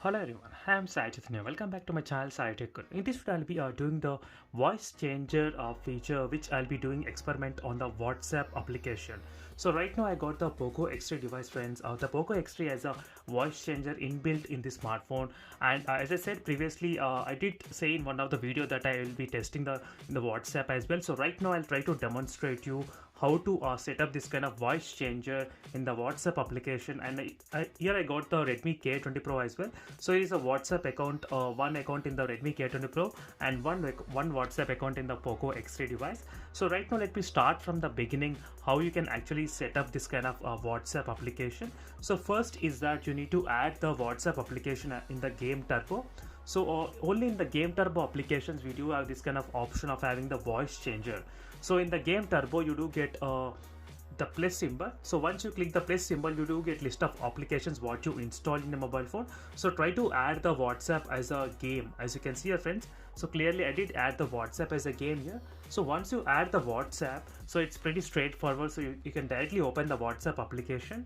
Hello everyone, I'm Sai Chaitanya. Welcome back to my channel Sai Tech. In this video, I'll be doing the voice changer feature, which I'll be doing experiment on the WhatsApp application. So right now I got the POCO X8 device, friends. The POCO X3 has a voice changer inbuilt in the smartphone, and as I said previously, I did say in one of the video that I will be testing the WhatsApp as well. So right now I'll try to demonstrate you how to set up this kind of voice changer in the WhatsApp application. And here I got the Redmi K20 Pro as well. So it is a WhatsApp account, one account in the Redmi K20 Pro and one WhatsApp account in the POCO X3 device. So right now let me start from the beginning how you can actually set up this kind of WhatsApp application. So first is that you need to add the WhatsApp application in the Game Turbo. So only in the Game Turbo applications we do have this kind of option of having the voice changer. So in the Game Turbo you do get the plus symbol. So once you click the plus symbol, you do get list of applications what you install in the mobile phone. So try to add the WhatsApp as a game, as you can see here, friends. So clearly I did add the WhatsApp as a game here. So once you add the WhatsApp, so it's pretty straightforward. So you can directly open the WhatsApp application.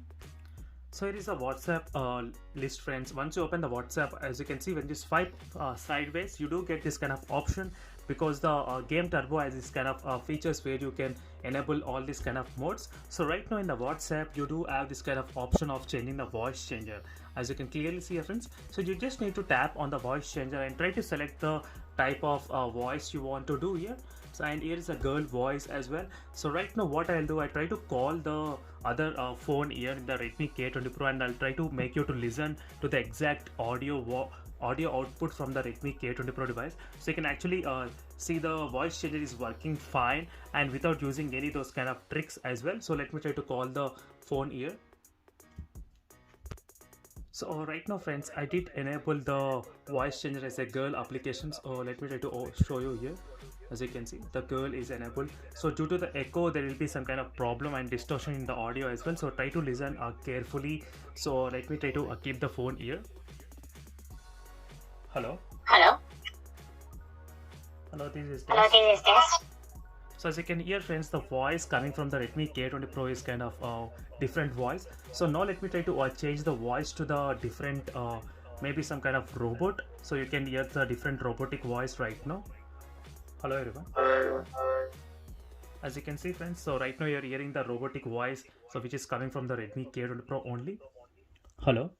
So here is a WhatsApp list, friends. Once you open the WhatsApp, as you can see, when you swipe sideways, you do get this kind of option, because the Game Turbo has this kind of features where you can enable all these kind of modes. So right now in the WhatsApp you do have this kind of option of changing the voice changer, as you can clearly see here, friends. So you just need to tap on the voice changer and try to select the type of voice you want to do here. So, and here is a girl voice as well. So right now what I'll do, I try to call the other phone here in the Redmi K20 Pro, and I'll try to make you to listen to the exact audio output from the Redmi K20 Pro device. So you can actually see the voice changer is working fine and without using any of those kind of tricks as well. So let me try to call the phone here. So right now, friends, I did enable the voice changer as a girl application. So let me try to show you here. As you can see, the girl is enabled. So due to the echo, there will be some kind of problem and distortion in the audio as well. So try to listen carefully. So let me try to keep the phone here. Hello. Hello. Hello, this is Hello, this is Tess. So as you can hear, friends, the voice coming from the Redmi K20 Pro is kind of different voice. So now let me try to change the voice to the different, maybe some kind of robot. So you can hear the different robotic voice right now. Hello everyone. As you can see, friends, so right now you're hearing the robotic voice, so which is coming from the Redmi K20 Pro only. Hello.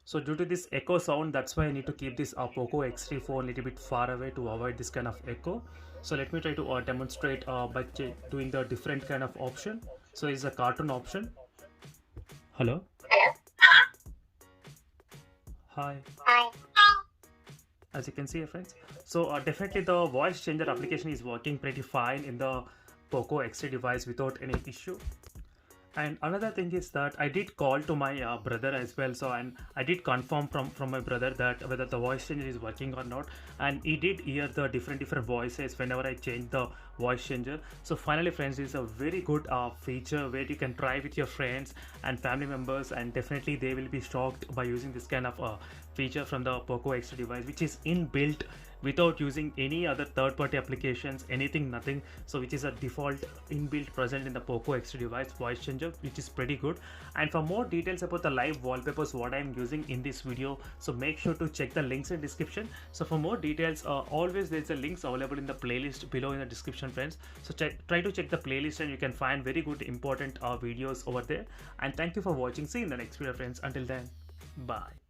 So due to this echo sound, that's why I need to keep this POCO X3 phone a little bit far away to avoid this kind of echo. So let me try to demonstrate by doing the different kind of option. So it's a cartoon option. Hello. Hi. Hi. As you can see, friends, so definitely the voice changer application is working pretty fine in the POCO X3 device without any issue. And another thing is that I did call to my brother as well. So and I did confirm from my brother that whether the voice changer is working or not, and he did hear the different voices whenever I change the voice changer. So finally, friends, is a very good feature where you can try with your friends and family members, and definitely they will be shocked by using this kind of feature from the POCO X3 device, which is inbuilt without using any other third-party applications, anything, nothing. So which is a default inbuilt present in the POCO X3 device voice changer, which is pretty good. And for more details about the live wallpapers what I'm using in this video, so make sure to check the links in description. So for more details, always there's a links available in the playlist below in the description, friends. So try to check the playlist and you can find very good important videos over there. And thank you for watching. See you in the next video, friends. Until then, bye.